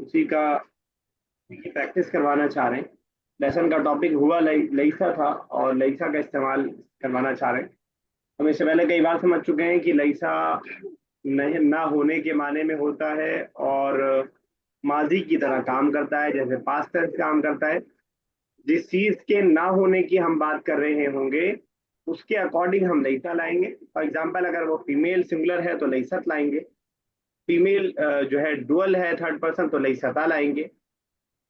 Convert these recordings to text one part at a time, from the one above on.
उसी का की प्रैक्टिस करवाना चाह रहे हैं। लेसन का टॉपिक हुआ लईसा था और लईसा का इस्तेमाल करवाना चाह रहे हैं। हम इससे पहले कई बार समझ चुके हैं कि लईसा नहीं ना होने के माने में होता है और माजी की तरह काम करता है, जैसे पास्ट टेंस काम करता है। जिस चीज के ना होने की हम बात कर रहे होंगे उसके अकॉर्डिंग हम लईसा लाएंगे। फॉर एग्जाम्पल, अगर वो फीमेल सिंगुलर है तो लईसत लाएंगे। फीमेल जो है डुअल है, थर्ड पर्सन, तो लईसता लाएंगे।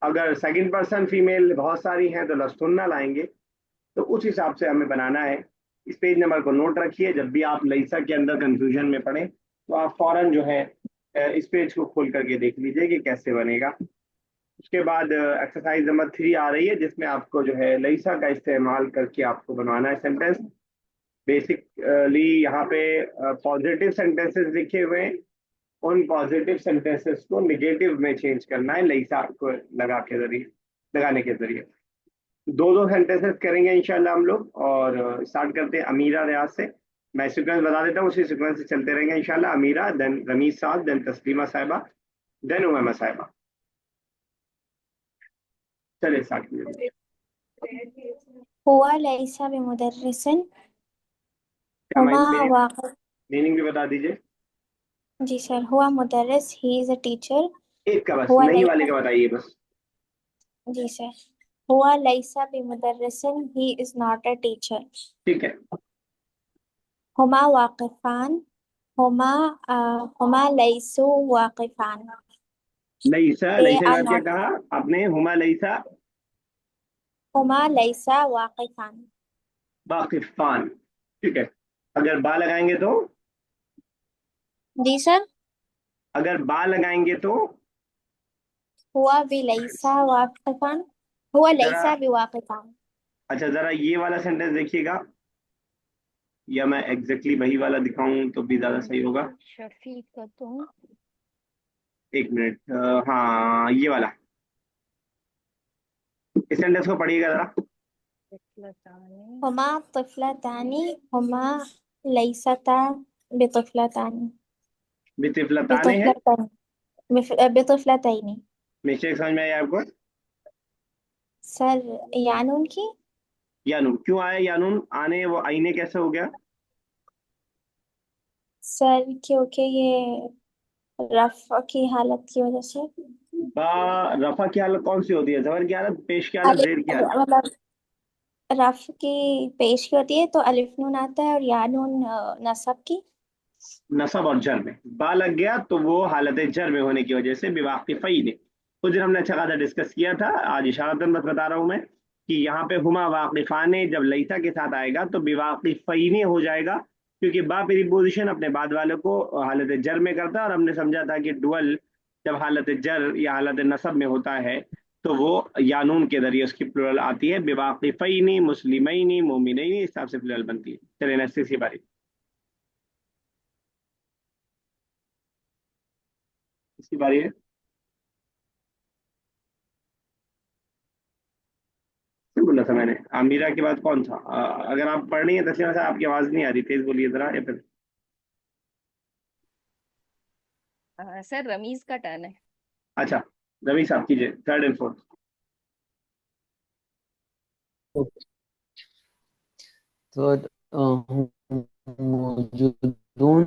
अगर सेकंड पर्सन फीमेल बहुत सारी हैं तो लस्तुन्ना लाएंगे। तो उस हिसाब से हमें बनाना है। इस पेज नंबर को नोट रखिए, जब भी आप लईसा के अंदर कंफ्यूजन में पड़े तो आप फौरन जो है इस पेज को खोल करके देख लीजिए कि कैसे बनेगा। उसके बाद एक्सरसाइज नंबर 3 आ रही है, जिसमें आपको जो है लईसा का इस्तेमाल करके आपको बनवाना है सेंटेंस। बेसिकली यहाँ पे पॉजिटिव सेंटेंसेस लिखे हुए हैं। उन पॉजिटिव सेंटेंसेस को निगेटिव में चेंज करना है लईसा को लगाने के जरिए। दो दो सेंटेंसेस करेंगे इंशाल्लाह हम लोग। और स्टार्ट करते हैं अमीरा रियाज से। मैं सीक्वेंस बता देता हूँ, उसी सीक्वेंस से चलते रहेंगे इंशाल्लाह। अमीरा, देन रमीज साहब, देन तस्लीमा साहिबा, देन उमैमा साहिबा। चलिए स्टार्ट कीजिए। हुआ लैसा बिमुदर्रिसिन। क्या हुमा मीनिंग वाक़िफ़। मीनिंग भी बता दीजिए। जी सर, हुआ मुदर्रिस, ही इज़ अ टीचर। एक का बस, हुआ नहीं वाले लैसा। का बताइए बस। जी सर, हुआ लैसा बिमुदर्रिसिन, he is not a teacher. ठीक है। हुमा वाक़िफ़ान। हुमा हुमा लैसु वाक़िफ़ान। लईसा, दे लईसा के आर बाद क्या नॉट। कहा आपने? हुमा लईसा हुमा लैसा वाक़िफ़ान। वाकिफान। ठीक है। अगर बा लगाएंगे तो? जी सर। अगर बा लगाएंगे तो? हुआ भी लैसा वाक़िफ़ान। हुआ जरा, लैसा बिवाक़िफ़ान। अच्छा जरा ये वाला सेंटेंस देखिएगा, या मैं एग्जैक्टली वही वाला दिखाऊं तो भी ज्यादा सही होगा। शफीक तुम। एक मिनट। हाँ, ये वाला। इस सेंटेंस को पढ़िएगा जरा। हुमा तिफ़लतानी। हुमा लैसता बितिफ़लतानी। बितिफलताने है। बितिफ़लतानी। बितिफ़लतैनी। मिस्टेक समझ में आई आपको? सर, यानून की। यानून क्यों आया? यानून आने वो आईने कैसे हो गया? सर क्योंकि ये रफ़ की हालत की वजह से। बा रफा की हालत कौन सी होती है? जबर की हालत, पेश की हालत, जेर की अलिफ हालत? मतलब रफ़ की पेश की होती है तो अलिफ नून आता है, और यानून नसब की। नसब और जर में बा लग गया तो वो हालत जर में होने की वजह से बेवाकिफई ने। उस दिन हमने अच्छा खासा डिस्कस किया था। आज इशारतन बस बता रहा हूं मैं कि यहाँ पे हुमा वाकिफाने जब लईसा के साथ आएगा तो बेवाकिफई ने हो जाएगा, क्योंकि बा प्रीपोजिशन अपने बाद वाले को हालत जर में करता है। और हमने समझा था कि डुअल जब हालत जर या हालत नसब में होता है तो वो यानून के जरिए उसकी प्लुरल आती है। बेवाकिफई, मुस्लिमई, मोमिनई, इस हिसाब से प्लुरल बनती है। चलिए नेक्स्ट इसी बारी, इसी बारी है। क्यों बोला था मैंने आमिरा के बाद कौन था? अगर आप पढ़ रही हैं तस्लीमा साहब, आपकी आवाज नहीं आ रही, तेज बोलिए जरा, या फिर? सर रमीज का टर्न है। अच्छा, रवि साहब कीजिए थर्ड एंड फोर्थ। तो मौजूदून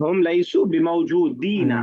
हम लईसु बिमौजूदीना।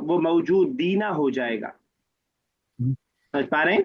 वो मौजूदीना हो जाएगा। समझ पा रहे हैं?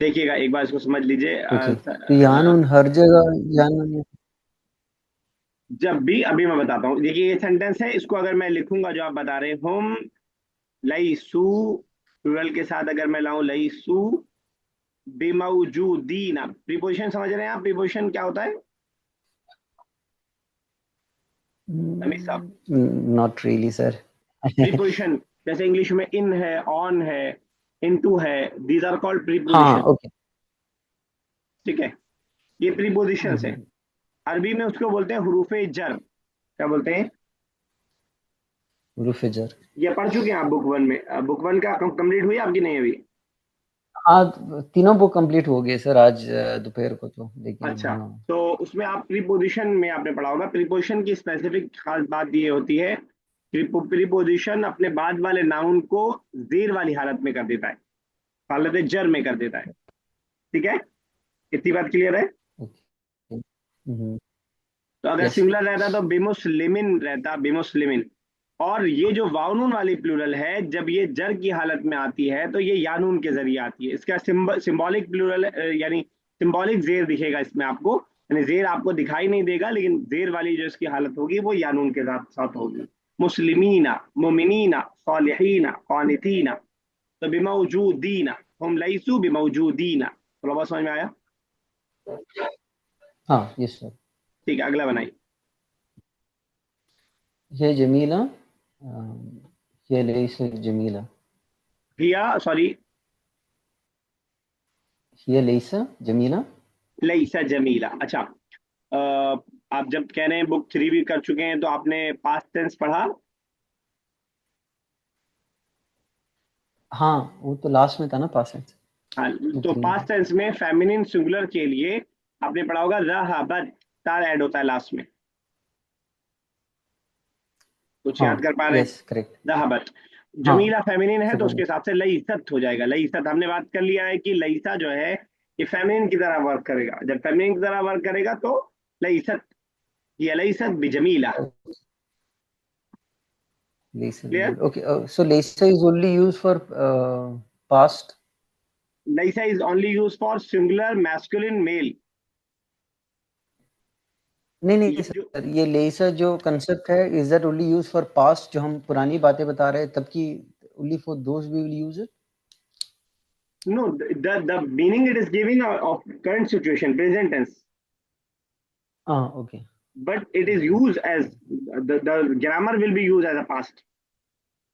देखिएगा एक बार इसको समझ लीजिए। ओके। तो यानुन हर जगह यानुन जब भी, अभी मैं बताता हूँ, देखिए ये सेंटेंस है, इसको अगर मैं लिखूंगा जो आप बता रहे हम लईसु, प्लूरल के साथ अगर मैं लाऊं लईसु बेमौजूदीन। आप प्रीपोजिशन समझ रहे हैं? आप प्रीपोजिशन क्या होता है रमेश साहब? नॉट रियली सर प्रीपोजिशन जैसे इंग्लिश में इन है, ऑन है, इनटू है, दीज आर कॉल्ड हाँ प्रीपोजिशन। ओके ठीक है, ये प्रीपोजिशन है। अरबी में उसको बोलते हैं हरूफे जर। क्या बोलते हैं? हुरूफ जर। ये पढ़ चुके हैं आप बुक वन में? बुक वन का कंप्लीट हुई आपकी नहीं अभी? हाँ, तीनों बुक कंप्लीट हो गए सर आज दोपहर को तो, लेकिन अच्छा, हाँ। तो उसमें आप प्रीपोजिशन में आपने पढ़ा होगा। प्रीपोजिशन की स्पेसिफिक खास बात ये होती है कि प्रीपोजिशन अपने बाद वाले नाउन को जेर वाली हालत में कर देता है, हालत जर में कर देता है। ठीक है, इतनी बात क्लियर है? ओके। तो अगर यस। सिंगुलर रहता तो बिमुस्लिमिन रहता, बिमुस्लिमिन। और ये जो वाउनून वाली प्लूरल है, जब ये जर की हालत में आती है तो ये यानून के जरिए आती है। इसका सिंबॉलिक प्लूरल यानी सिंबॉलिक जेर दिखेगा इसमें आपको, यानी जेर आपको दिखाई नहीं देगा, लेकिन जेर वाली जो इसकी हालत होगी वो यानून के साथ साथ होगी। मुस्लिमीना, मुमिनीना, सालिहीना, कानितीना। तो बिमौजूदीना, हम लैसू बिमौजूदीना। थोड़ा बहुत समझ में आया? हाँ, यस सर। ठीक है, अगला बनाइए। ये जमीला, ये लैस जमीला, हिया, सॉरी, ये लैस जमीला। लईसा जमीला। अच्छा, आप जब कह रहे हैं बुक थ्री भी कर चुके हैं तो आपने पास्ट टेंस पढ़ा? हाँ, वो तो लास्ट में था ना, पास टेंस। हाँ, बुक तो थ्री में पास्ट था। टेंस में फेमिनिन सिंगुलर के लिए आपने पढ़ा होगा रहाबत, तार ऐड होता है लास्ट में। कुछ याद कर हाँ, पा रहे हैं? Yes correct. रहाबत। हाँ, जमीला फेमिनिन है तो उसके फेमिनिन। हिसाब से लईसत हो जाएगा। लईसत हमने बात कर लिया है कि लईसा जो है ये फेमिनिन की तरह वर्क करेगा। जब फेमिनिन की तरह वर्क करेगा तो लईसत, ये लईसत बिजमीला। Lisa clear? Jamil. Okay, so Lisa is only used for past. लईसा is only use for singular masculine male. नहीं नहीं ये जो, सर, ये लेसा जो कंसेप्ट है, is that only use for past, जो हम पुरानी बातें बता रहे हैं तब की, only for those we will use it? no, the meaning it is giving of current situation, present tense, हाँ, okay but it is okay. used as the grammar will be used as a past,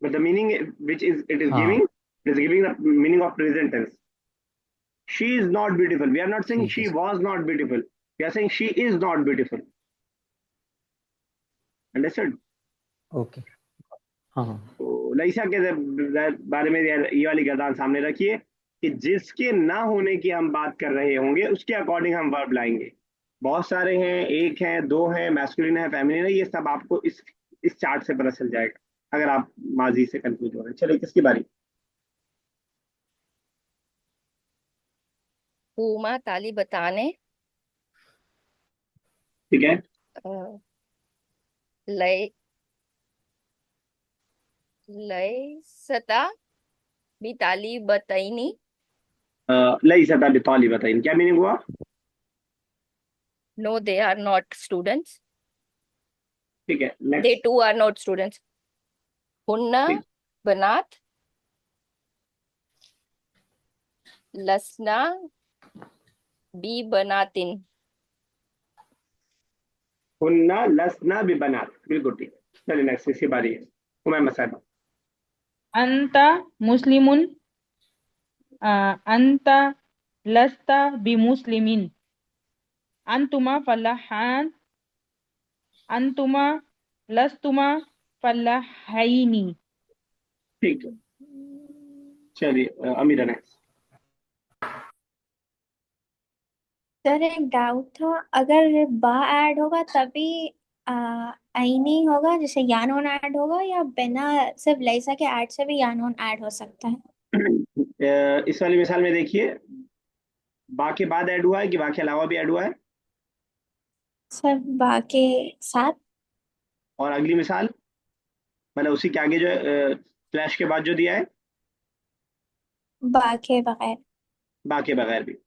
but the meaning which is it is giving, हाँ, it is giving the meaning of present tense. She is not beautiful. We are not saying ठीक है she sir. was not beautiful. We are saying she is not beautiful. Understood? Okay. हाँ हाँ। तो लईसा के बारे में ये वाली गर्दान सामने रखिए कि जिसके ना होने की हम बात कर रहे होंगे उसके अकॉर्डिंग हम वर्ब लाएंगे। बहुत सारे हैं, एक है, दो है, मैस्कुलिन है, फेमिनिन है, ये सब आपको इस चार्ट से पता चल जाएगा अगर आप माजी से कंफ्यूज हो रहे हैं। चलिए, किसकी बारी? हुमा ताली बताने, ठीक है, अ, लय लय सता भी ताली बताइनी। लईसा था बितौली, बताइए क्या मीनिंग हुआ? No they are not students, ठीक है, they next. Two are not students. हुन्ना ठीक, बनात, लसना बी बनातिन। हुन्ना लसना बिबनात, बिल्कुल ठीक है। चलिए नेक्स्ट, इसकी बारी है। हुमैमा साहब। अंता मुस्लिमुन, अंता लस्ता बिमुस्लिमिन, अंतुमा फलाहान, अंतुमा लस्तुमा फलाहैनी। ठीक है, चलिए अमीरा नेक्स्ट। सर एक डाउट था, अगर बा ऐड होगा तभी आ, आईनी होगा, जैसे यानोन ऐड होगा, या बिना सिर्फ लैसा के ऐड से भी यानोन ऐड हो सकता है? इस वाली मिसाल में देखिए, बा के बाद ऐड हुआ है कि बा के अलावा भी ऐड हुआ है? सर बा के साथ। और अगली मिसाल, मतलब उसी के आगे जो स्लैश के बाद जो दिया है? बा के बगैर। बा के बगैर भी।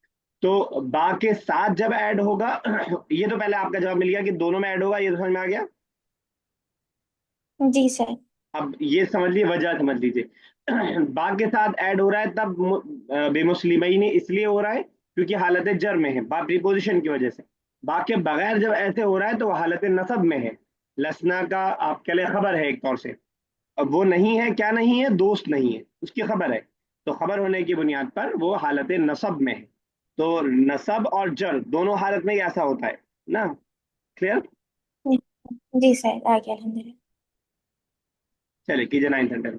तो बा के साथ जब ऐड होगा ये तो पहले आपका जवाब मिल गया कि दोनों में ऐड होगा, ये तो समझ में आ गया। जी सर। अब ये समझ लिए, वजह समझ लीजिए। बा के साथ ऐड हो रहा है तब बेमुस्लिमई ने इसलिए हो रहा है क्योंकि हालत जर में है, बा प्रीपोजिशन की वजह से। बा के बगैर जब ऐसे हो रहा है तो वो हालत नसब में है। लसना का आपके लिए खबर है एक तौर से। अब वो नहीं है, क्या नहीं है? दोस्त नहीं है, उसकी खबर है। तो खबर होने की बुनियाद पर वो हालत नसब में है। तो नसब और जर दोनों हालत में ही ऐसा होता है ना। क्लियर? जी सर, आ गया अल्हम्दुलिल्लाह। चलिए कीजिए 9th and 10th।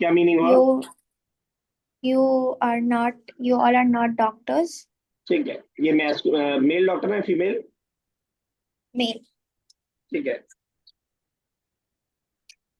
क्या मीनिंग हुआ? you you all are not doctors ठीक है, ये मेल डॉक्टर है फीमेल? male ठीक है।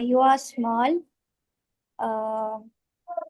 you are small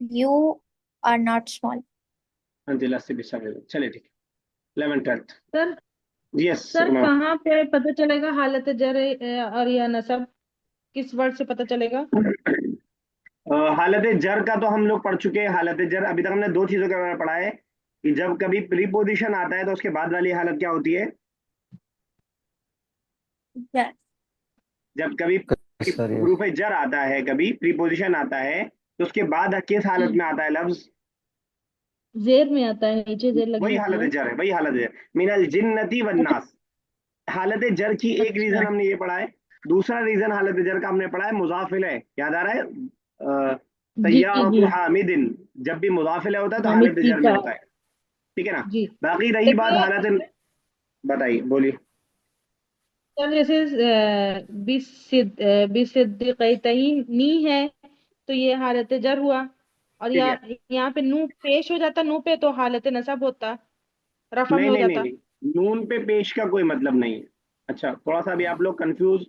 you are not small Anjila से बिस्सा। चलिए ठीक है। 11th 12th। Sir yes sir कहाँ पे पता चलेगा हालत जर और या नसब, किस वर्ड से पता चलेगा? हालत जर का तो हम लोग पढ़ चुके हैं। हालत जर अभी तक हमने दो चीजों के बारे में पढ़ा है कि जब कभी प्रीपोजिशन आता है तो उसके बाद वाली हालत क्या होती है? yeah. जब कभी सर यस हरूफ जर आता है, कभी प्रीपोजिशन आता है, तो उसके बाद किस हालत में आता है लफ्ज? जेर में आता है, नीचे जेर लगी वही होती हालत है। जर है, वही हालत जर। मिनल जिन्नती वन्नास। हालत जर की एक अच्छा। रीजन हमने ये पढ़ा है। दूसरा रीजन हालत जर का हमने पढ़ा है मुजाफिल है, याद आ रहा है? जी जी। सय्यारतु हामिदिन, जब भी मुजाफिल होता है तो हामिद हालत की जर में कार। होता है। ठीक है ना? जी। बाकी रही बात देखिए हालत, बताइए बोलिए। सर, जैसे बिसिद्दीक़ैनी है तो ये हालत जर हुआ, और ठीक या है। यहाँ पे नू पेश हो जाता, नू पे तो हालत नसब होता, रफा में नहीं हो नहीं नहीं जाता। नहीं, नून पे पेश का कोई मतलब नहीं है। अच्छा, थोड़ा सा भी आप लोग कंफ्यूज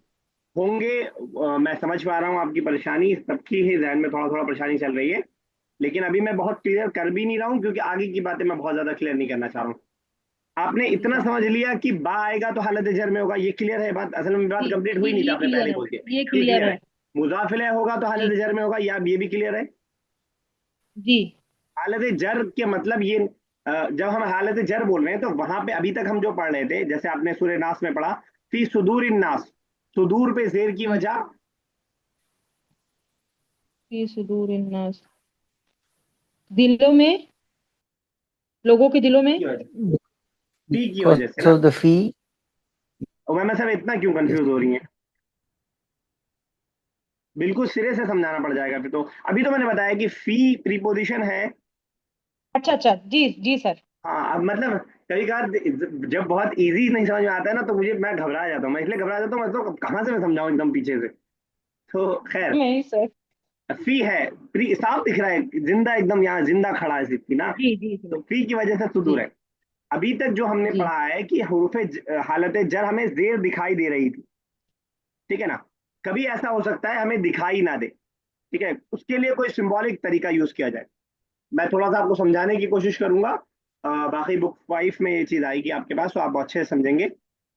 होंगे। मैं समझ पा रहा हूँ आपकी परेशानी, सबकी ही जहन में थोड़ा थोड़ा परेशानी चल रही है। लेकिन अभी मैं बहुत क्लियर कर भी नहीं रहा हूँ क्योंकि आगे की बातें मैं बहुत ज्यादा क्लियर नहीं करना चाह रहा हूँ। आपने जी इतना सर। समझ लिया कि बा आएगा तो हालत जर में होगा, ये क्लियर है बात? असल में बात जी कंप्लीट जी, हुई नहीं थी, ये आपने पहले क्लियर ही है, बोल दिया। ये ये क्लियर क्लियर है। है। मुजाफिल होगा तो जी हालत जर में होगा, ये भी क्लियर है। जी हालत जर के मतलब ये, जब हम हालत जर बोल रहे हैं तो वहां पे अभी तक हम जो पढ़ रहे थे, जैसे आपने सूर्य नास में पढ़ा, फी सुदूर नास, सुदूर पे जेर की हम्म। वजह, फी सुदूर अन्नास, दिलों में, लोगों के दिलों में। फी की वजह से बिकॉज ना। ऑफ द फी और मैं सब इतना क्यों कंफ्यूज हो रही है? बिल्कुल सिरे से समझाना पड़ जाएगा फिर तो। अभी तो मैंने बताया कि फी प्रीपोजिशन है। अच्छा अच्छा, जी जी सर। हाँ, अब मतलब कभी कभार जब बहुत इजी नहीं समझ में आता है ना तो मैं घबरा जाता हूँ। मैं इसलिए घबरा जाता हूँ, मैं तो कहाँ से मैं समझाऊं एकदम पीछे से। तो खैर, नहीं सर। फी है, प्री साफ दिख रहा है, जिंदा एकदम यहाँ जिंदा खड़ा है सिर्फ ना। जी जी सर। तो फी की वजह से जी सुदूर है। अभी तक जो हमने जी पढ़ा है कि हालत जर हमें जेर दिखाई दे रही थी। ठीक है ना? कभी ऐसा हो सकता है हमें दिखाई ना दे। ठीक है, उसके लिए कोई सिंबॉलिक तरीका यूज किया जाए। मैं थोड़ा सा आपको समझाने की कोशिश करूंगा। बाकी बुक 5 में ये चीज आएगी आपके पास तो आप बहुत अच्छे से समझेंगे।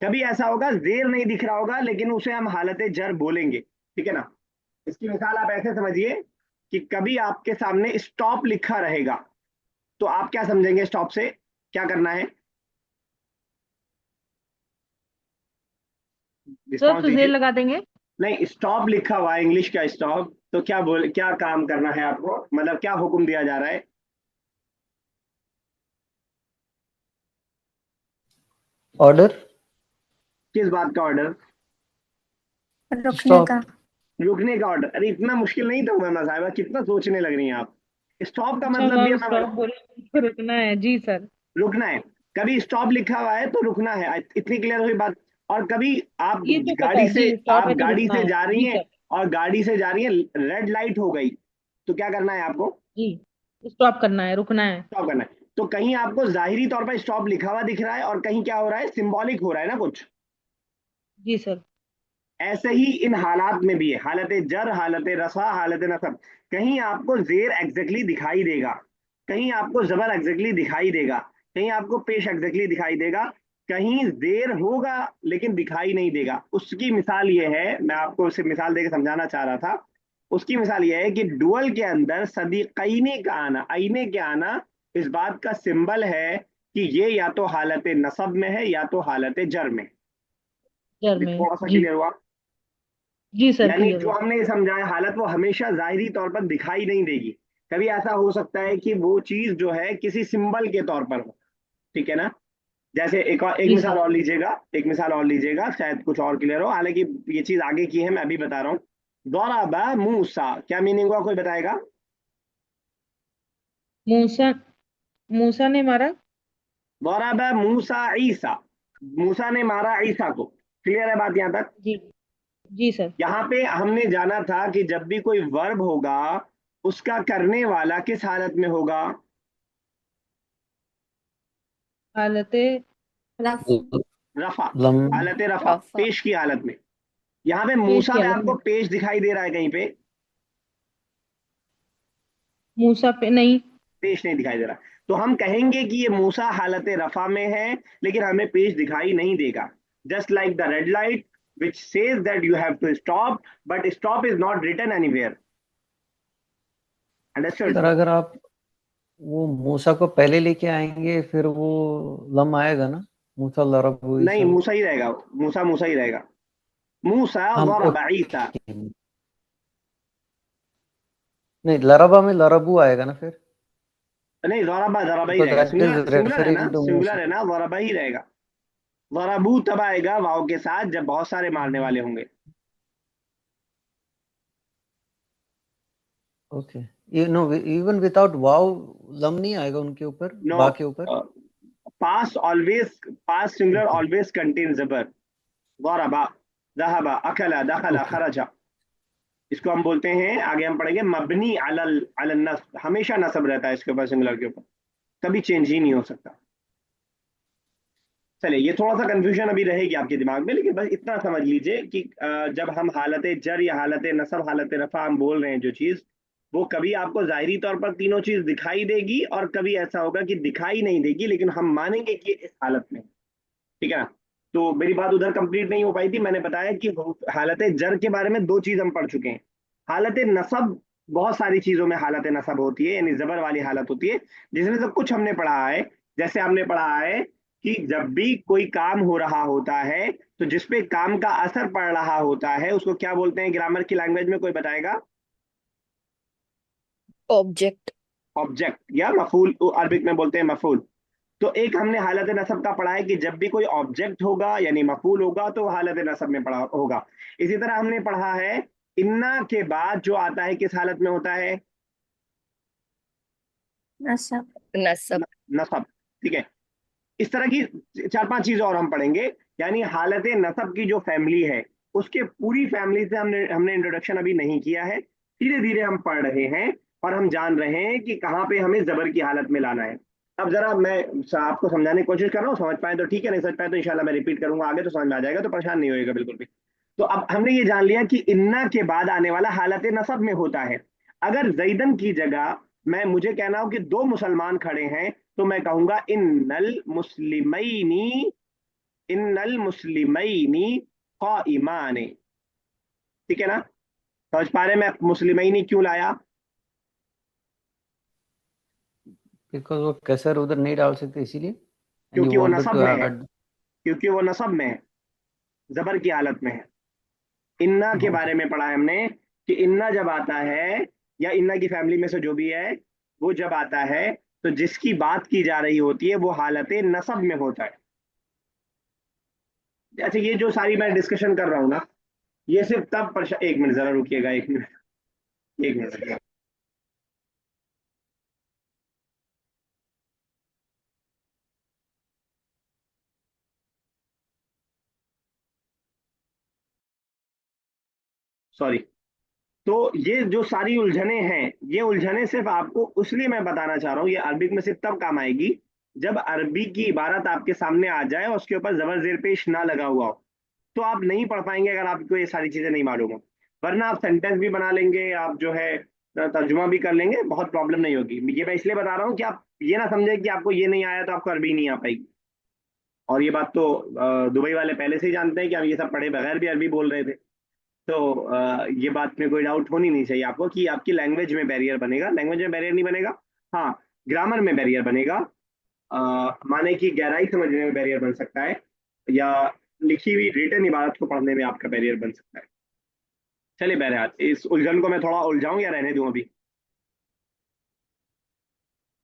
कभी ऐसा होगा जेर नहीं दिख रहा होगा लेकिन उसे हम हालत जर बोलेंगे। ठीक है ना? इसकी मिसाल आप ऐसे समझिए कि कभी आपके सामने स्टॉप लिखा रहेगा तो आप क्या समझेंगे स्टॉप से? क्या करना है? सर, रिस्पॉन्स तो जेल दीजिए। लगा देंगे। नहीं, स्टॉप लिखा हुआ है, इंग्लिश का स्टॉप, तो क्या काम करना है आपको, मतलब क्या हुक्म दिया जा रहा है? ऑर्डर किस बात का ऑर्डर? रुकने स्टॉप का रुकने का ऑर्डर? अरे इतना मुश्किल नहीं था उमर साहिबा, कितना सोचने लग रही हैं आप। स्टॉप का अच्छा, मतलब भी मैं हमें स्टॉप बोले रुकना है, जी सर। रुकना है। कभी स्टॉप लिखा हुआ है तो रुकना है, इतनी क्लियर हुई बात। और कभी आप ये तो पता गाड़ी है से जी, स्टॉप आप है तो गाड़ी रुकना से है, जा रही जी हैं सर। और गाड़ी से जा रही हैं, रेड लाइट हो गई, तो क्या करना है आपको? जी, स्टॉप करना है, रुकना है। स्टॉप करना है। तो कहीं आपको जाहिरी तौर पर स्टॉप लिखा हुआ दिख रहा है और कहीं क्या हो रहा है, सिंबॉलिक हो रहा है ना कुछ। जी सर। ऐसे ही इन हालात में भी है, हालत जर, हालत रफा, हालत नसब। कहीं आपको जेर एग्जैक्टली दिखाई देगा, कहीं आपको जबर एग्जैक्टली दिखाई देगा, कहीं आपको पेश एग्जैक्टली दिखाई देगा, कहीं जेर होगा लेकिन दिखाई नहीं देगा। उसकी मिसाल ये है, मैं आपको उसे मिसाल देकर समझाना चाह रहा था। उसकी मिसाल ये है कि डुअल के अंदर सदीकैने का आना, आईने के आना, इस बात का सिंबल है कि ये या तो हालत नसब में है या तो हालत जर में। जर अभी में, थोड़ा सा जी। क्लियर हुआ? जी सर, यानी क्लियर जो हुआ। हमने ये समझा है, हालत वो हमेशा जाहिरी तौर पर दिखाई नहीं देगी। कभी ऐसा हो सकता है कि वो चीज जो है किसी सिंबल के तौर पर हो। ठीक है ना? जैसे एक जी मिसाल सर। और लीजिएगा, एक मिसाल और लीजिएगा, शायद कुछ और क्लियर हो। हालांकि ये चीज आगे की है, मैं अभी बता रहा हूँ। दौराबा मूसा क्या मीनिंग हुआ, कोई बताएगा? मूसा, मूसा ने मारा। दौराबा मूसा ईसा, मूसा ने मारा ईसा को। क्लियर है बात यहाँ तक? जी, जी सर। यहाँ पे हमने जाना था कि जब भी कोई वर्ब होगा उसका करने वाला किस हालत में होगा? हालत रफ। रफा, लम हालत रफा, Rafa. पेश की हालत में। यहाँ पे पेश मूसा की में हालत आपको में। पेश दिखाई दे रहा है कहीं पे? मूसा पे नहीं। पेश नहीं दिखाई दे रहा, तो हम कहेंगे कि ये मूसा हालत रफा में है, लेकिन हमें पेश दिखाई नहीं देगा। Just like the red light which says that you have to stop, but stop is not written anywhere. Understood? Sir अगर आप वो मूसा को पहले लेके आएंगे फिर वो लम आएगा ना, मूसा लरब हुई नहीं, सब। मूसा ही रहेगा, मूसा मूसा ही रहेगा। मूसा हम ज़रब ईसा। नहीं, लरबा में लरबू आएगा ना फिर, नहीं, ज़रबा ज़रबा ही बिकॉज रहेगा, दैट इज सिंगुलर सिंगुलर है ना, रेफरिंग टू सिंगुलर मूसा। है ना, ज़रबा ही रहेगा। ज़रबू तब आएगा वाव के साथ जब बहुत सारे मारने वाले होंगे। Okay, you know even without वाव लम नहीं आएगा उनके ऊपर, नो, बा के ऊपर। पास ऑलवेज, पास सिंगुलर ओके ऑलवेज कंटेन ज़बर। ज़रबा, ज़हबा, अकला, दखला, ओके खरजा। इसको हम बोलते हैं, आगे हम पढ़ेंगे, मबनी अलल अलल नस्ब। हमेशा नस्ब रहता है इसके ऊपर, सिंगुलर के ऊपर, कभी चेंज ही नहीं हो सकता। चलिए, ये थोड़ा सा कंफ्यूजन अभी रहेगी आपके दिमाग में, लेकिन बस इतना समझ लीजिए कि जब हम हालत जर या हालत नसब, हालत रफा हम बोल रहे हैं जो चीज, वो कभी आपको जाहिरी तौर पर तीनों चीज दिखाई देगी, और कभी ऐसा होगा कि दिखाई नहीं देगी, लेकिन हम मानेंगे कि इस हालत में। ठीक है ना? तो मेरी बात उधर कंप्लीट नहीं हो पाई थी, मैंने बताया कि हालत जर के बारे में दो चीज हम पढ़ चुके हैं। हालत नसब, बहुत सारी चीजों में हालत नसब होती है, यानी जबर वाली हालत होती है, जिसमें से कुछ हमने पढ़ा है। जैसे हमने पढ़ा है कि जब भी कोई काम हो रहा होता है, तो जिसपे काम का असर पड़ रहा होता है उसको क्या बोलते हैं ग्रामर की लैंग्वेज में, कोई बताएगा? Object. ऑब्जेक्ट या मफूल, अरबिक में बोलते हैं मफूल। तो एक हमने हालत नसब का पढ़ा है कि जब भी कोई ऑब्जेक्ट होगा यानी मफूल होगा तो वो हालत नसब में पढ़ा होगा। इसी तरह हमने पढ़ा है इन्ना के बाद जो आता है किस हालत में होता है? नसब। Nasab. नसब। ठीक है। इस तरह की चार पांच चीजें और हम पढ़ेंगे। यानी हालत नसब की जो फैमिली है, उसके पूरी फैमिली से हमने हमने इंट्रोडक्शन अभी नहीं किया है, धीरे धीरे हम पढ़ रहे हैं, और हम जान रहे हैं कि कहाँ पे हमें जबर की हालत में लाना है। अब जरा मैं आपको समझाने की कोशिश कर रहा हूँ, समझ पाए तो ठीक है, नहीं समझ पाए तो इंशाल्लाह मैं रिपीट करूंगा, आगे तो समझ में आ जाएगा, तो परेशान नहीं होएगा बिल्कुल भी। तो अब हमने ये जान लिया कि इन्ना के बाद आने वाला हालत नसब में होता है। अगर जैदन की जगह मैं मुझे कहना हो कि दो मुसलमान खड़े हैं, तो मैं कहूंगा इन्नल मुस्लिमैनी क़ाइमान। ठीक है ना? समझ पा रहे हैं मैं मुस्लिमैनी क्यों लाया? बिकॉज वो कसर उधर नहीं डाल सकते इसीलिए, एंड यू क्योंकि वो वांटेड नसब टू में है, ऐड। क्योंकि वो नसब में है, जबर की हालत में है। इन्ना के ओके बारे में पढ़ा है हमने कि इन्ना जब आता है, या इन्ना की फैमिली में से जो भी है, वो जब आता है तो जिसकी बात की जा रही होती है वो हालत नसब में होता है। अच्छा, ये जो सारी मैं डिस्कशन कर रहा हूँ ना, ये सिर्फ तब एक मिनट जरा रुकिएगा, एक मिनट, एक मिनट। सॉरी। तो ये जो सारी उलझने हैं, ये उलझने सिर्फ आपको उसलिए मैं बताना चाह रहा हूँ, ये अरबिक में सिर्फ तब काम आएगी जब अरबी की इबारत आपके सामने आ जाए और उसके ऊपर जबर जेर पेश ना लगा हुआ हो, तो आप नहीं पढ़ पाएंगे अगर आपको ये सारी चीजें नहीं मालूम हो। वरना आप सेंटेंस भी बना लेंगे, आप जो है तर्जुमा भी कर लेंगे, बहुत प्रॉब्लम नहीं होगी। ये मैं इसलिए बता रहा हूँ कि आप ये ना समझे कि आपको ये नहीं आया तो आपको अरबी नहीं आ पाएगी। और ये बात तो दुबई वाले पहले से ही जानते हैं कि हम ये सब पढ़े बगैर भी अरबी बोल रहे थे। तो ये बात में कोई डाउट होनी नहीं चाहिए आपको कि आपकी लैंग्वेज में बैरियर बनेगा, लैंग्वेज में बैरियर नहीं बनेगा। हाँ, ग्रामर में बैरियर बनेगा। माने कि गहराई समझने में बैरियर बन सकता है, या लिखी हुई रिटन इबारत को पढ़ने में आपका बैरियर बन सकता है। चलिए बहरहाल, इस उलझन को मैं थोड़ा उलझाऊं या रहने दूं अभी?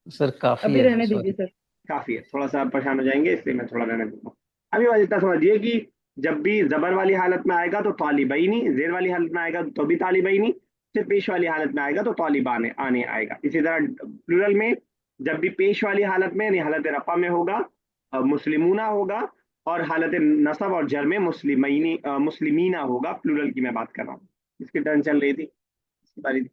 सर, काफी अभी है सर, रहने दीजिए सॉरी। सर। काफी है, थोड़ा सा आप परेशान हो जाएंगे, इसलिए मैं थोड़ा रहने दूंगा। अभी बात इतना समझिए कि जब भी जबर वाली हालत में आएगा तो तालिबैनी, जेर वाली हालत में आएगा तो भी तालिबैनी, सिर्फ पेश वाली हालत में आएगा तो तालिबान आने आएगा। इसी तरह प्लूरल में जब भी पेश वाली हालत में यानी हालत रफा में होगा मुस्लिमूना होगा, और हालत नसब और जर में मुस्लिमैनी मुस्लिमीना होगा। प्लूरल की मैं बात कर रहा हूँ। इसकी टर्न चल रही थी, इसकी बारी थी।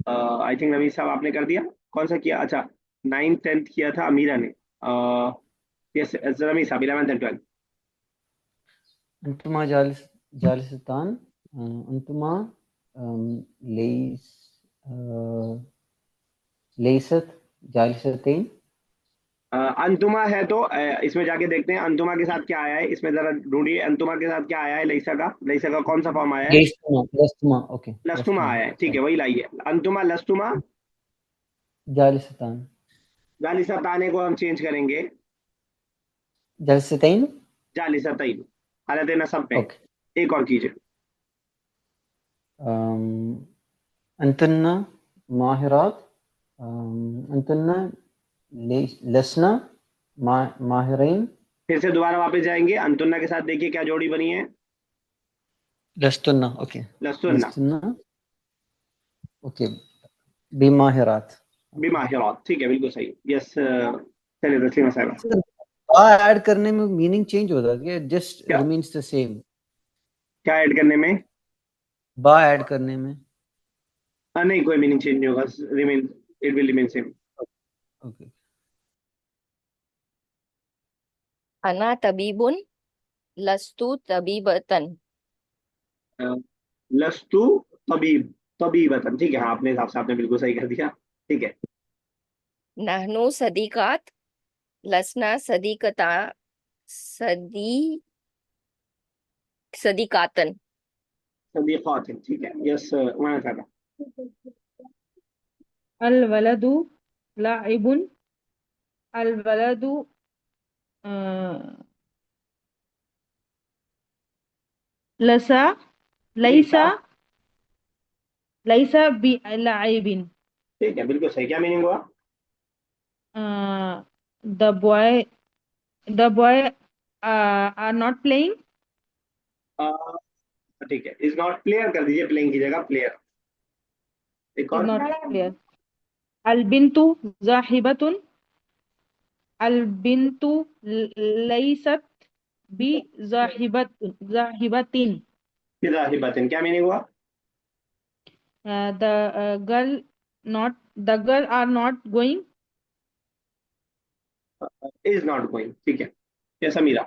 आई थिंक रमीज साहब आपने कर दिया। कौन सा किया? अच्छा, 9th 10th किया था अमीरा ने। यस रमीज साहब 11th and 12th। अंतुमा जालिसतान, अंतुमा लेसत जालिसतैन। अंतुमा है तो इसमें जाके देखते हैं अंतुमा के साथ क्या आया है। इसमें जरा ढूंढिए अंतुमा के साथ क्या आया है। लईसा का कौन सा फॉर्म आया है? लस्तुमा, ओके, लस्तुमा आया है, ठीक है, वही लाइए। अंतुमा लस्तुमा जालिसतान, जालिसताने को हम चेंज करेंगे जालिसतैन, जालिसतैन, हालत नसब में। ओके। एक और कीजिए। अंतन्ना माहिरात, अंतन्ना लसना माहिरीन। फिर से दोबारा वापस जाएंगे, अंतुन्ना के साथ देखिए क्या जोड़ी बनी है। लस्तुन्ना, ओके, लस्तुन्ना लस्तुन्ना, ओके, बिमाहिरात। बिमाहिरात, ठीक है, बिल्कुल सही। यस चलिए तस्लीमा साहब। बा ऐड करने में मीनिंग चेंज होता है क्या? जस्ट क्या रिमेन्स द सेम। क्या ऐड करने में? बा ऐड करने में, नहीं, कोई मीनिंग चेंज नहीं होगा, remain, it will remain same. Okay. अना तबीबुन लस्तु तबीबतन। लस्तु तबीब तबीबतन, ठीक है, हाँ अपने हिसाब से आपने बिल्कुल सही कर दिया, ठीक है। नहनु सदीकात लसना सदीकता सदी सदीकातन। सदीकात, ठीक है, यस माना था। अल वलदु लाइबुन, अल वलदु लसा लैसा लैसा बि लाइबिन। ठीक है, बिल्कुल सही। क्या मीनिंग हुआ? The boy are not playing, uh, ठीक है, इज नॉट प्लेयर कर दीजिए, प्लेइंग की जगह प्लेयर। एक इज और। Not player. अल बिन्तु जाहिबतुन, अल बिन्तु लैसत बि जाहिबतिन। फिजा हिबतन, क्या मीनिंग हुआ? The girl are not going. Is not going, ठीक है। Yes Amira.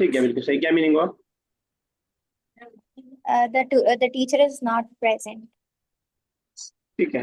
ठीक है, बिल्कुल सही। क्या मीनिंग हुआ? the teacher is not present. ठीक है।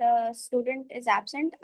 the student is absent.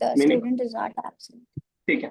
the meaning, student is not absent. ठीक है।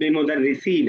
बिमुदर्रिसीन,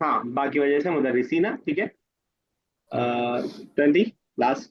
हाँ बाकी वजह से मुदर्रिसीना, ठीक है। 20 लास्ट।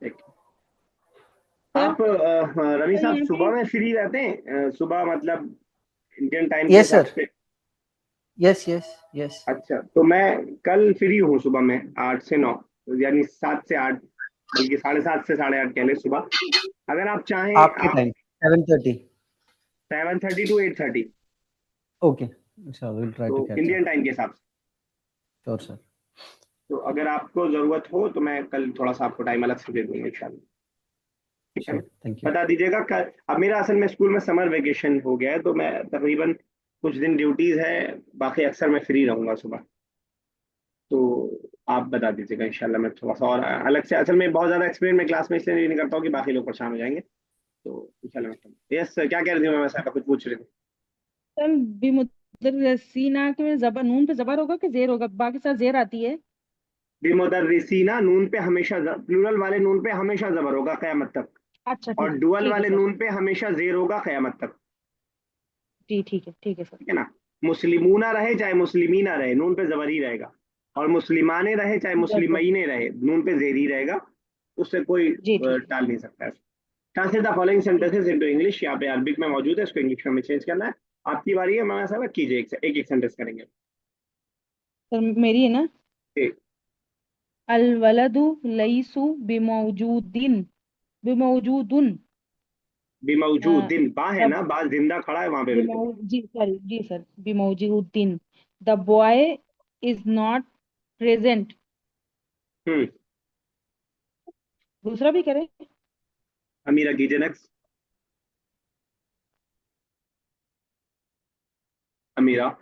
ठीक। सर आप रवि साहब यहाँ सुबह पे में फ्री रहते हैं? सुबह मतलब इंडियन टाइम के यस हिसाब सर, से? Yes yes yes. अच्छा, तो मैं कल फ्री हूँ सुबह में 8 से 9, यानी 7 से 8, बल्कि 7:30 से 8:30 कह लें सुबह। अगर आप चाहें आपके आप time 7:30, 7:30 to 8:30, okay, sir will try to तो कैच अप। इंडियन टाइम के हिसाब से। Sure sir. तो अगर आपको जरूरत हो तो मैं कल थोड़ा सा आपको टाइम अलग से दे दूंगा इंशाल्लाह, ठीक है ना? Sure, thank you. बता दीजिएगा कल। अब मेरा असल में स्कूल में समर वेकेशन हो गया है, तो मैं तकरीबन कुछ दिन ड्यूटीज है, बाकी अक्सर मैं फ्री रहूंगा सुबह। तो आप बता दीजिएगा इंशाल्लाह। मैं थोड़ा सा और अलग से, असल में बहुत ज्यादा एक्सप्लेन मैं क्लास में इसलिए नहीं करता हूँ कि बाकी लोग परेशान हो जाएंगे। तो इंशाल्लाह मैं, यस क्या कह रही थी मैं साहब, कुछ पूछ रहे थे। सर बिमुदर्रिसीना के जबर नून पे जबर होगा कि जेर होगा, बाकी साथ जेर आती है। बिमुदर्रिसीना नून पे हमेशा, प्लूरल वाले नून पे हमेशा जबर होगा कयामत तक। अच्छा और ठीक डुअल ठीक है वाले सर। नून पे हमेशा जेर होगा कयामत तक। जी ठीक है सर। ठीक है ना। मुस्लिमूना रहे चाहे मुस्लिमीना रहे, नून पे जबर ही रहेगा। और मुस्लिमाने रहे चाहे जबर। मुस्लिमीने रहे, नून पे जेर ही रहेगा। उससे कोई जी ठीक है। टाल नहीं सकता है। ट्रांसलेट द फॉलोइंग ठीक सेंटेंसेस इनटू इंग्लिश। यहाँ पे अरबिक में मौजूद है, इसको इंग्लिश में हमें चेंज करना है। आपकी बारी है, मैं साहब कीजिए, एक एक सेंटेंस करेंगे। सर मेरी है ना। ठीक। अल वलदु लईसु बिमौजूदिन बिमौजूदुन। बेमौजूद दिन, बा है द ना, बा जिंदा खड़ा है वहां पे बिल्कुल। जी सॉरी जी सर, बिमौजूदिन। The boy is not present. Hmm. दूसरा भी करें। अमीरा कीजिए next. Amira.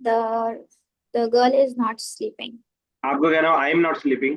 The the girl is not sleeping. आपको कह रहा हूँ आई एम नॉट स्लीपिंग।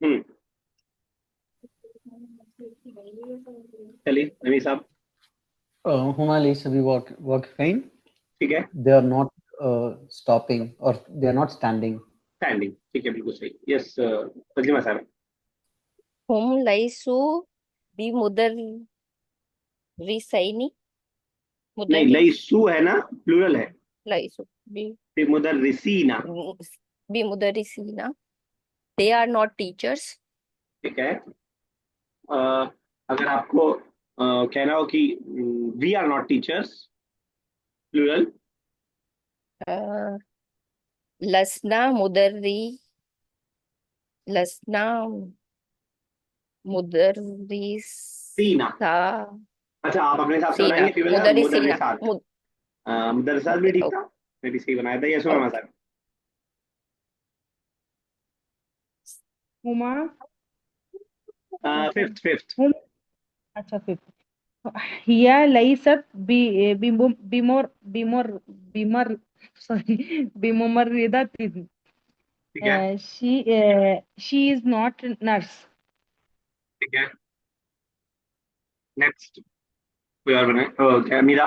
हम्म। चलिए अमीर साहब। हुमा लैसा बिवाकिफीन, ठीक है। they are not stopping or they are not standing. Standing, ठीक है बिल्कुल सही। यस तस्लीमा साहब। हुम लैसु बिमुदर्रिसैनी, नहीं, मुदर्रिस, लईसु है ना, प्लूरल है। लैसु बि मुदर्रिसीना। बिमुदर्रिसीना, they are not teachers. ठीक है। अ, अगर आपको कहना हो कि we are not teachers, plural. uh, लसना मुदर्री लसना सीना। मुदर्रिसा अच्छा, आप अपने हिसाब से सीना, बनाएंगे, फीमेल मुदर्रिसीना मुदर्रिसात। मुद मुदर्रिसात भी ओके ठीक ओके था। मैं भी सही बनाया था, यस मैम ओके। साहब। हुमा। Fifth fifth. हुम। अच्छा फिर हिया लईसत बिमोर बिमोर बिमर सॉरी बिमुमर्रिदातिन। ठीक है। She is not nurse. ठीक है नेक्स्ट। कोई और बनाए, क्या Meera.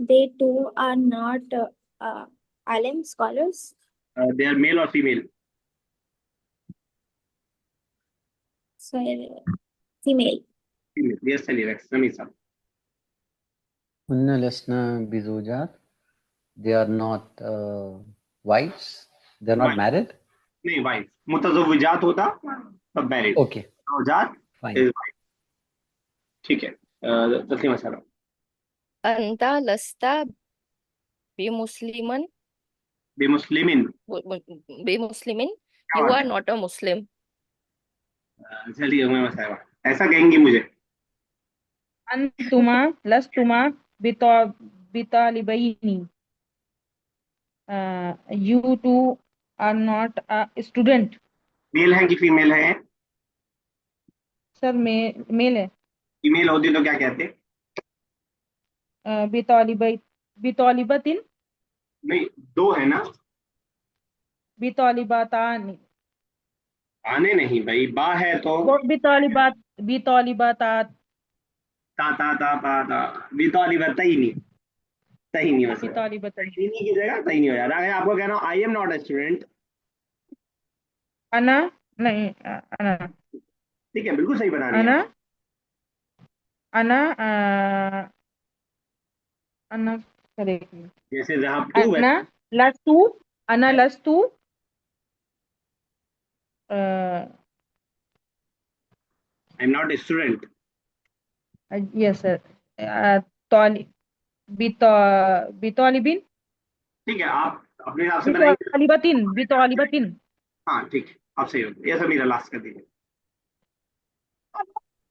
They two are not alim scholars. They are male और female. So female. Female, yes चलिए नेक्स्ट अमीर साहब। हुन्ना लसना बिज़ौजात, they are not wives, they are not wife, married. नहीं वाइफ, मुतज़व्विजात होता तब मैरिड। Okay, ज़ौजात fine. Is wife. ठीक है। तस्लीमा साहब। अंता लस्ता बिमुस्लिमन बेमुस्लिमिन। बिमुस्लिमिन, क्या you बात are है। not a Muslim. चलिए मैं साहब, ऐसा कहेंगी मुझे। अंतुमा लस्तुमा बिता बितालिबैनी। You two are not a student. Male है कि फीमेल है। सर मेल है। फीमेल होती तो क्या कहते। बितालिबै बितालिबतिन नहीं, दो है ना। बितालिबातानी आने नहीं भाई, बा है तो। बितालिबात बितालिबातात ता ता बितौली बताई नहीं। सही नहीं हो सकता। बितालिबतन। सही नहीं की जगह सही नहीं हो जाता। अगर आपको कहना I am not a student. अना नहीं अना ठीक है, बिल्कुल सही बना रही हैं अना आप। अना अना करेक्ट। जैसे जहां टू अना वैसे। लस्तु अना आई लस्तु am not a student. Yes sir. तौली बिता बितौलिबिन ठीक है, आप अपने हिसाब से बनाएंगे। बितौलिबतिन। हाँ ठीक है, आप सही हो। ये सब मेरा लास्ट कर दीजिए।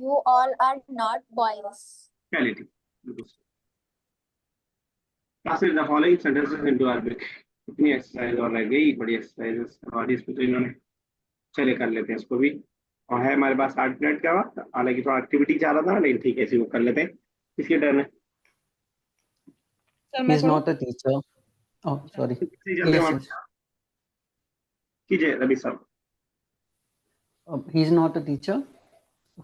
You all are not boys. चलिए ठीक, बिल्कुल। Translate the following sentences into Arabic. इतनी एक्सरसाइज और रह गई, बड़ी एक्सरसाइज करवा दी इसमें तो इन्होंने। चले कर लेते हैं इसको भी। और है हमारे पास 8 मिनट का वक्त, हालांकि थोड़ा एक्टिविटी चाह रहा था लेकिन ठीक है, इसी को कर लेते हैं। किसकी टर्न है? सर He मैं is करूँ? not a teacher. Oh, sorry. किसी चलते Yes, हैं yes. कीजिए रवि साहब। He is not a teacher.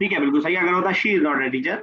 ठीक है, बिल्कुल सही। अगर होता she is not a teacher.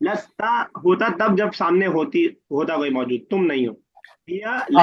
लस्ता होता तब जब सामने होता कोई मौजूद, तुम नहीं हो। या लई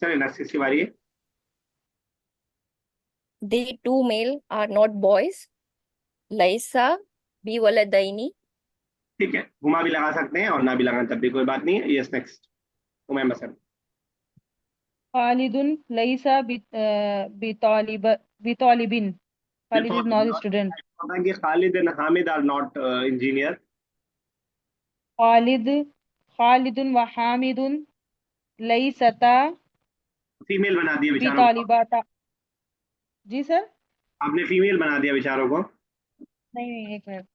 चलिए नेक्स्ट किसकी बारी है? The two male are not boys. Laisa biwaladaini. ठीक है, घुमा भी लगा सकते हैं और ना भी लगाएं तब भी कोई बात नहीं है। Yes next, Umaima sir. खालिदुन लईसा बितालिबिन। Khalid is not student. पता है कि Khalid and Hamid are not engineer. Khalid खालिदुन व हामिदुन लईसता फीमेल बना दिया बेचारों को। बितालिबाता। जी सर। आपने फीमेल बना दिया बेचारों को। नहीं नहीं, एक मिनट।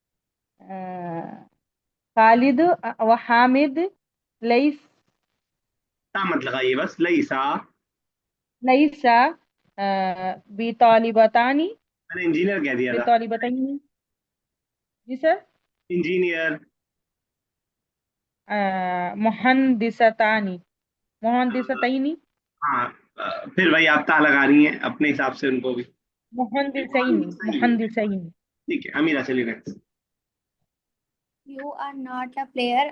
खालिद व हामिद लईस ता मत लगाइए बस, लई सा। लईसा बितालिबतानी मैंने इंजीनियर कह दिया था। बितालिबतानी। जी सर। इंजीनियर। मुहंदिसतानी मुहंदिसतैनी हाँ, फिर भाई आप ता लगा रही हैं अपने हिसाब से उनको भी। मुहंदिसैनी सही है। मुहंदिसैनी। ठीक है, अमीरा चलिए next. You are not a player.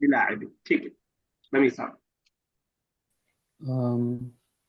बिलाइब, ठीक है। नमी साहब।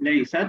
लई सर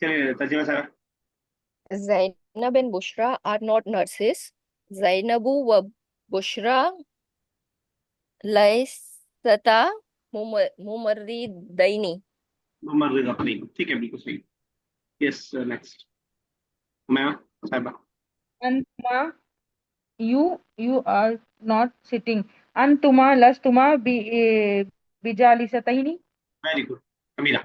चलिए तर्जुमा sir. Zainab and Bushra are not nurses. Zainabu wa Bushra laysata mumarridaini. मुमर्रिद अपनी, ठीक है बिल्कुल सही। यस नेक्स्ट, मैं साहिबा। अंतुमा यू आर नॉट सिटिंग। अंतुमा लस्तुमा बिजालिसतैनी। Very good, Amira.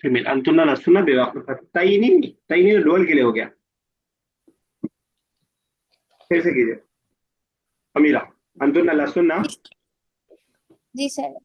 फीमेल अंतुना लस्तुना बेवाकिफ, तईनी। तईनी तो डोल के लिए हो गया। फिर से कीजिए अमीरा। अंतुना लस्तुना। जी सर,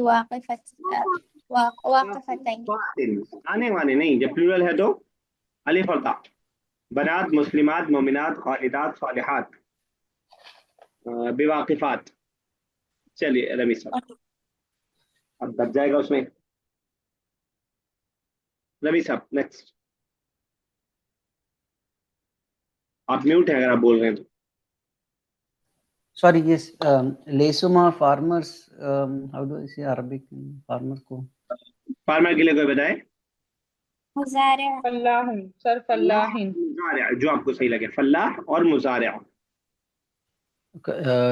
वाक़िफ़तैन. आने वाने नहीं, जब प्लूरल है तो अलिफ और ता। बनात मुस्लिमात मोमिनात खालिदात सालिहात बेवाकिफात। चलिए रमी साहब, अब दब जाएगा उसमें। रवि साहब नेक्स्ट। आप म्यूट है अगर आप बोल रहे हैं तो। Sorry, yes. Lesuma farmers. How do I say Arabic farmer को? फार्मर के लिए कोई बताए? मुज़ारिअ. फल्लाहुन सर फल्लाहिन। मुजारिअ, जो आपको सही लगे, फल्लाह और मुजारिअ।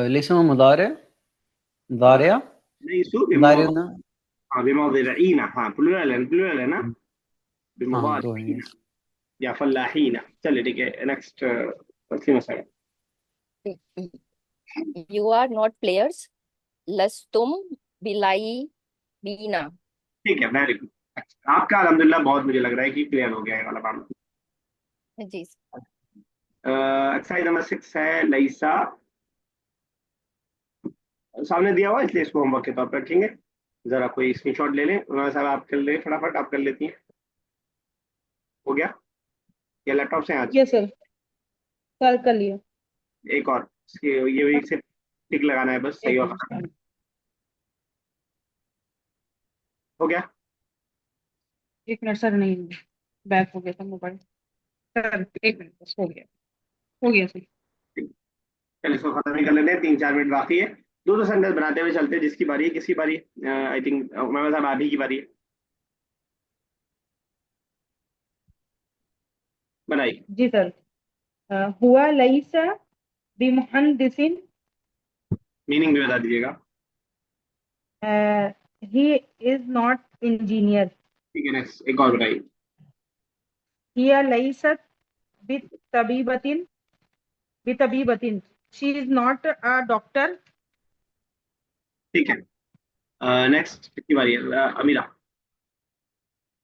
लेसुमा मुदारे. मुदारिया. नहीं सु मुदारिया ना. हाँ बिमौदिईना, हाँ प्लूरल है ना। हाँ, दो है. बिमुदारिईना या फल्लाहीना। चलिए ठीक है नेक्स्ट, तस्लीम sir. You are not players. Lastum bilaibina. ठीक है, वेरी गुड। आपका अल्हम्दुलिल्लाह बहुत मुझे लग रहा है कि क्लियर हो गया है वाला काम। जी। एक्सरसाइज नंबर 6 है लईसा। सामने दिया हुआ है, इसलिए इसको होमवर्क के तौर पर रखेंगे। जरा कोई स्क्रीनशॉट ले लें, उन्होंने साहब आप कर ले फटाफट, आप कर लेती हैं। हो गया या लैपटॉप से आज? यस सर, कल कर लिया। एक और ये भी से टिक लगाना है बस, सही एक और मिनट हो गया। एक मिनट सर, नहीं बैक हो गया था मोबाइल। सर एक मिनट बस, हो गया सर। चलिए इसको खत्म ही कर लेते हैं, 3-4 मिनट बाकी है। दो दो सेंटेंस बनाते हुए चलते हैं। जिसकी बारी है, किसकी बारी है? आई थिंक उमैमा साहब आप ही की बारी है, बनाइए। जी सर। हुआ लईसा बिमुहद्दिसिन, मीनिंग भी बता दीजिएगा। He is not engineer. ठीक है, नेक्स्ट एक और बताइए। हिया लैसत बितबीबतिन, बितबीबतिन, she is not a doctor. ठीक है, नेक्स्ट कितनी बारी है? अमीरा।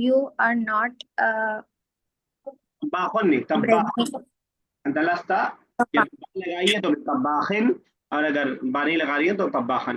You are not a तब्बाखुन नहीं, तब्बाख। bread दलस्ता, ये maker. बा लगाई है तो तब्बाखिन, और अगर बा नहीं लगा रही है तो तब्बाखन।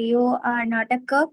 You are not a cook.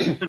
हम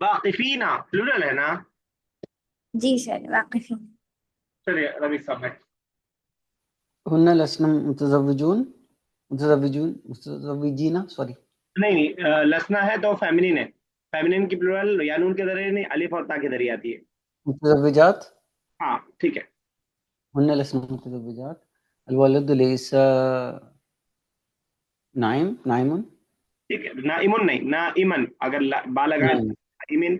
वाकिफीना प्लूरल है ना? जी सर, वाकिफीन. चलिए रवि साहब next। हुन्ना लसना मुतज़व्विजून, मुतज़व्विजीना, सॉरी। नहीं नहीं, लसना है तो फेमिनिन है। फेमिनिन की प्लूरल या नून के जरिए नहीं, अलिफ और ता के जरिए आती है। मुतज़व्विजात, हाँ ठीक है। हुन्ना लसना मुतज़व्विजात, अलवलदु लैसा नाइम, नाइमुन, ठीक है, ना इमुन नहीं, ना इमन, अगर बा लगा नाइम। इमिन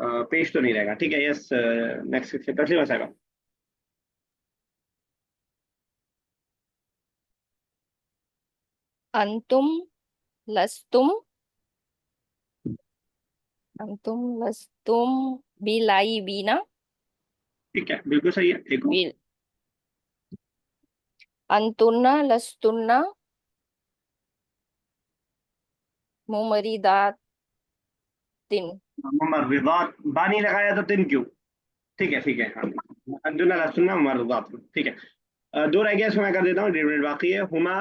पेश तो नहीं रहेगा। ठीक है, यस। नेक्स्ट तस्लीमा साहब। अंतुम लस्तुम, अंतुम लस्तुम बिलाइबीना, ठीक है, बिल्कुल सही है। एक और। बिल अंतुन्ना लस्तुन्ना मुमरिदातिन। मर्रिदात, बा नहीं लगाया तो तिन क्यों? ठीक है ठीक है, हाँ। अंजुना लसुन्ना मर्रिदात, ठीक है। दो रह गया, इसको मैं कर देता हूँ, 1.5 मिनट बाकी है। हुमा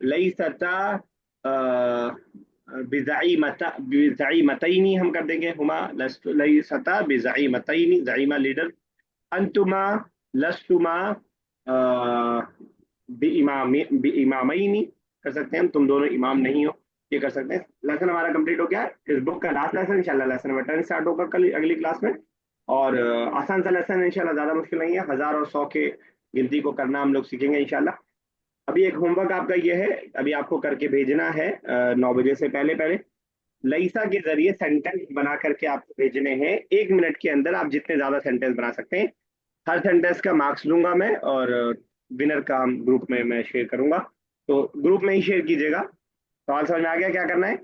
लईसता बिज़ईमतैनी हम कर देंगे। हुमा लस्तु लईसता बिज़ईमतैनी, ज़ईमा लीडर। अंतुमा लस्तुमा बिइमामैनी कर सकते हैं हम, तुम दोनों इमाम नहीं हो, ये कर सकते हैं। लेसन हमारा कंप्लीट हो गया है। इस बुक का लास्ट लेसन इंशाल्लाह लेसन नंबर 10 स्टार्ट होगा कल अगली क्लास में। और आसान सा लेसन है इंशाल्लाह, ज्यादा मुश्किल नहीं है। 1000 और 100 के गिनती को करना हम लोग सीखेंगे इंशाल्लाह। अभी एक होमवर्क आपका ये है, अभी आपको करके भेजना है 9 बजे से पहले पहले। लईसा के जरिए सेंटेंस बना करके आपको भेजने हैं। 1 मिनट के अंदर आप जितने ज्यादा सेंटेंस बना सकते हैं। हर सेंटेंस का मार्क्स लूंगा मैं, और विनर का हम ग्रुप में मैं शेयर करूंगा, तो ग्रुप में ही शेयर कीजिएगा। सवाल समझ में आ गया क्या करना है?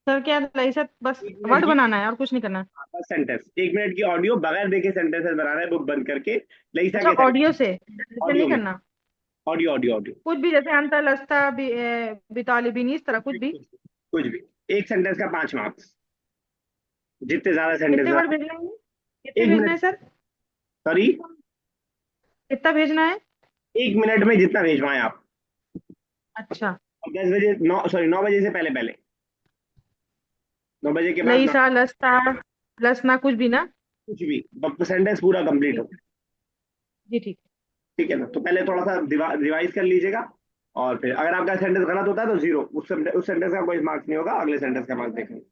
सर क्या लैसत बस 1 मिनट वर्ड की बनाना है और कुछ नहीं करना है? बस सेंटेंस, 1 मिनट की ऑडियो बगैर देखे सेंटेंसेस बनाना है, बुक बंद करके। लईसा अच्छा, के सेंटेंस ऑडियो से, ऐसे ऑडियो नहीं में, करना? Audio audio audio. कुछ भी, जैसे अंत लस्ता बितालिबिन, इस तरह कुछ भी? कुछ भी। एक सेंटेंस का 5 मार्क्स, जितने ज्यादा सेंटेंस कितने वर्ड बना। भेजना है? कितने एक भेजना है मिनट सर? सॉरी, कितना भेजना है? 1 मिनट में जितना भेजवाएं आप। अच्छा। और 10 बजे, 9 बजे से पहले पहले, 9 बजे के बाद ना, लईसा लस्ता लसना, कुछ भी ना? कुछ भी, सेंटेंस पूरा कंप्लीट हो। ठीक। जी ठीक। ठीक है ना? तो पहले थोड़ा सा रिवाइज कर लीजिएगा, और फिर अगर आपका सेंटेंस गलत होता है तो जीरो, उस सेंटेंस का कोई मार्क्स नहीं होगा, अगले सेंटेंस का मार्क्स देखेंगे।